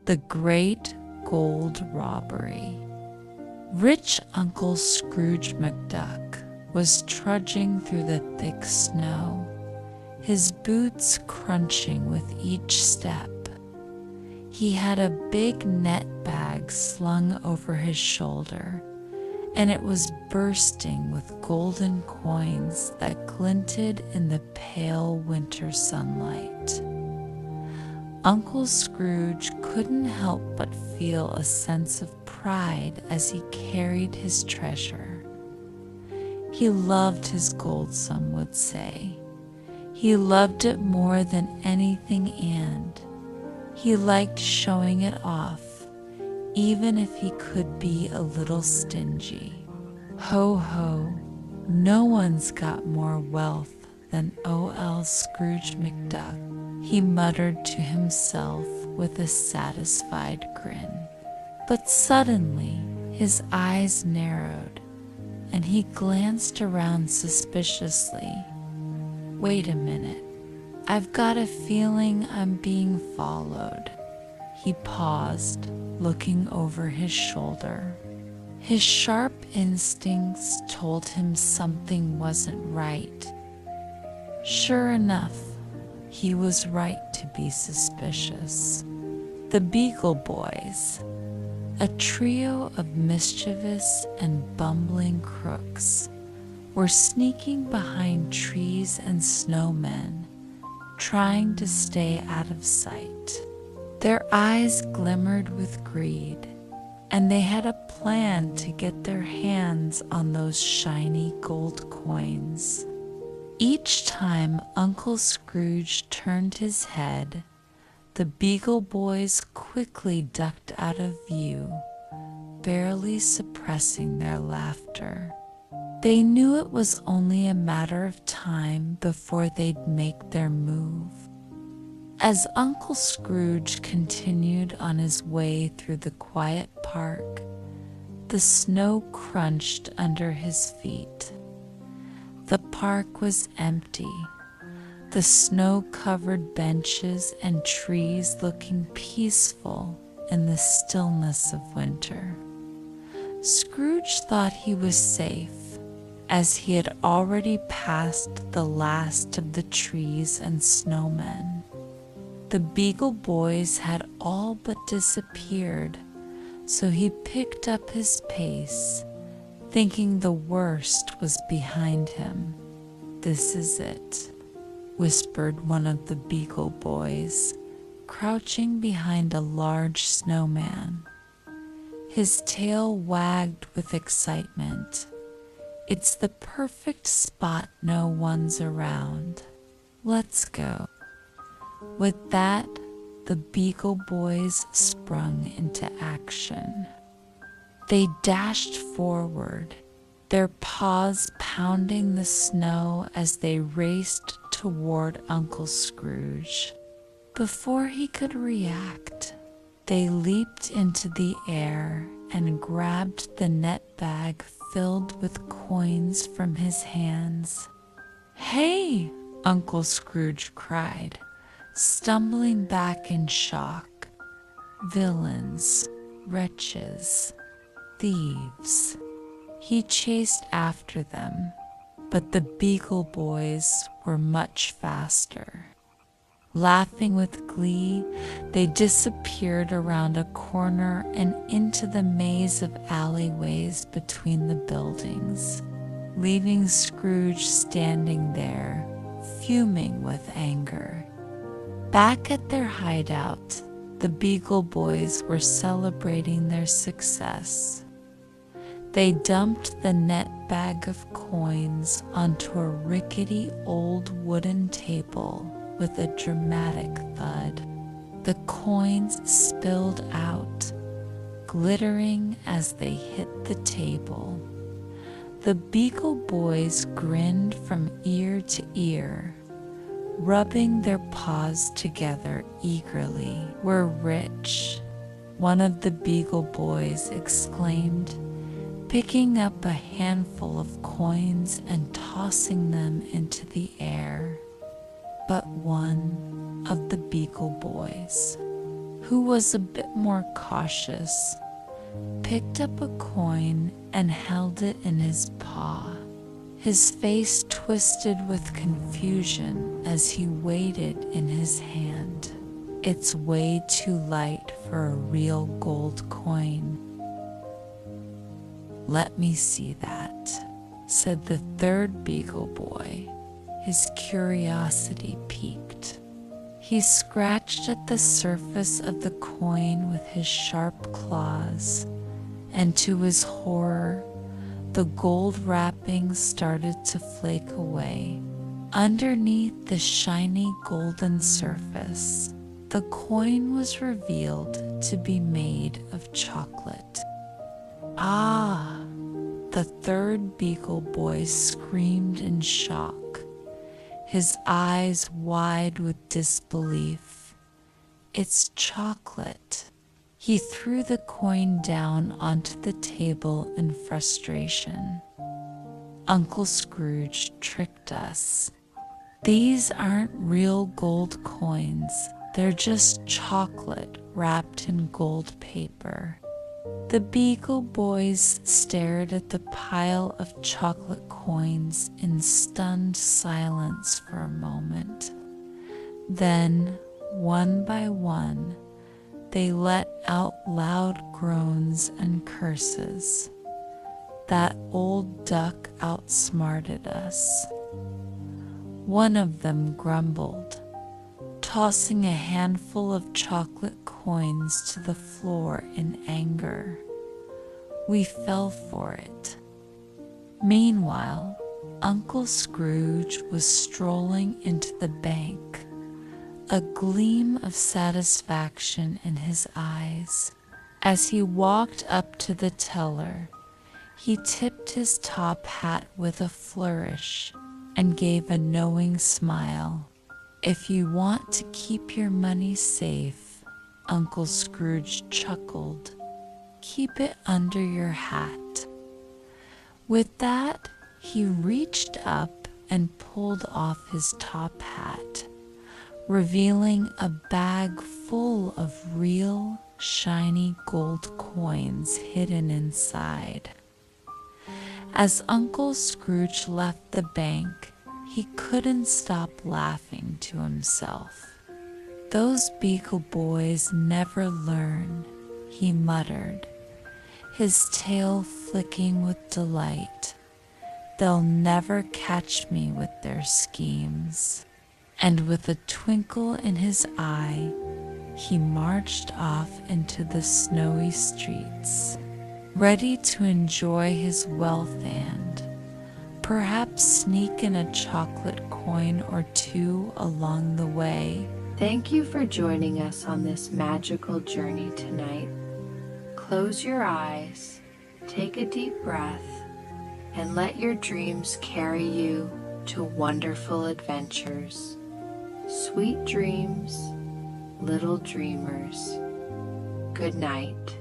The Great Gold Robbery. Rich Uncle Scrooge McDuck was trudging through the thick snow, his boots crunching with each step. He had a big net bag slung over his shoulder, and it was bursting with golden coins that glinted in the pale winter sunlight. Uncle Scrooge couldn't help but feel a sense of pride as he carried his treasure. He loved his gold, some would say. He loved it more than anything, and he liked showing it off, even if he could be a little stingy. Ho ho, no one's got more wealth than O.L. Scrooge McDuck, he muttered to himself with a satisfied grin. But suddenly his eyes narrowed, and he glanced around suspiciously. Wait a minute, I've got a feeling I'm being followed. He paused, looking over his shoulder. His sharp instincts told him something wasn't right. Sure enough, he was right to be suspicious. The Beagle Boys, a trio of mischievous and bumbling crooks, were sneaking behind trees and snowmen, trying to stay out of sight. Their eyes glimmered with greed, and they had a plan to get their hands on those shiny gold coins. Each time Uncle Scrooge turned his head, the Beagle Boys quickly ducked out of view, barely suppressing their laughter. They knew it was only a matter of time before they'd make their move. As Uncle Scrooge continued on his way through the quiet park, the snow crunched under his feet. The park was empty, the snow-covered benches and trees looking peaceful in the stillness of winter. Scrooge thought he was safe, as he had already passed the last of the trees and snowmen. The Beagle Boys had all but disappeared, so he picked up his pace, thinking the worst was behind him. "This is it," whispered one of the Beagle Boys, crouching behind a large snowman. His tail wagged with excitement. "It's the perfect spot, no one's around. Let's go." With that, the Beagle Boys sprung into action. They dashed forward, their paws pounding the snow as they raced toward Uncle Scrooge. Before he could react, they leaped into the air and grabbed the net bag filled with coins from his hands. "Hey!" Uncle Scrooge cried, stumbling back in shock. "Villains, wretches, thieves." He chased after them, but the Beagle Boys were much faster. Laughing with glee, they disappeared around a corner and into the maze of alleyways between the buildings, leaving Scrooge standing there, fuming with anger. Back at their hideout, the Beagle Boys were celebrating their success. They dumped the net bag of coins onto a rickety old wooden table with a dramatic thud. The coins spilled out, glittering as they hit the table. The Beagle Boys grinned from ear to ear, rubbing their paws together eagerly. "We're rich," one of the Beagle Boys exclaimed, picking up a handful of coins and tossing them into the air. But one of the Beagle Boys, who was a bit more cautious, picked up a coin and held it in his paw. His face twisted with confusion as he weighed it in his hand. "It's way too light for a real gold coin." "Let me see that," said the third Beagle Boy, his curiosity piqued. He scratched at the surface of the coin with his sharp claws, and to his horror, the gold wrapping started to flake away. Underneath the shiny golden surface, the coin was revealed to be made of chocolate. "Ah!" The third Beagle Boy screamed in shock, his eyes wide with disbelief. "It's chocolate." He threw the coin down onto the table in frustration. "Uncle Scrooge tricked us. These aren't real gold coins. They're just chocolate wrapped in gold paper." The Beagle Boys stared at the pile of chocolate coins in stunned silence for a moment. Then, one by one, they let out loud groans and curses. "That old duck outsmarted us." One of them grumbled, tossing a handful of chocolate coins to the floor in anger. "We fell for it." Meanwhile, Uncle Scrooge was strolling into the bank, a gleam of satisfaction in his eyes. As he walked up to the teller, he tipped his top hat with a flourish and gave a knowing smile. "If you want to keep your money safe," Uncle Scrooge chuckled, "keep it under your hat." With that, he reached up and pulled off his top hat, revealing a bag full of real, shiny gold coins hidden inside. As Uncle Scrooge left the bank, he couldn't stop laughing to himself. "Those Beagle Boys never learn," he muttered, his tail flicking with delight. "They'll never catch me with their schemes." And with a twinkle in his eye, he marched off into the snowy streets, ready to enjoy his wealth and perhaps sneak in a chocolate coin or two along the way. Thank you for joining us on this magical journey tonight. Close your eyes, take a deep breath, and let your dreams carry you to wonderful adventures. Sweet dreams, little dreamers. Good night.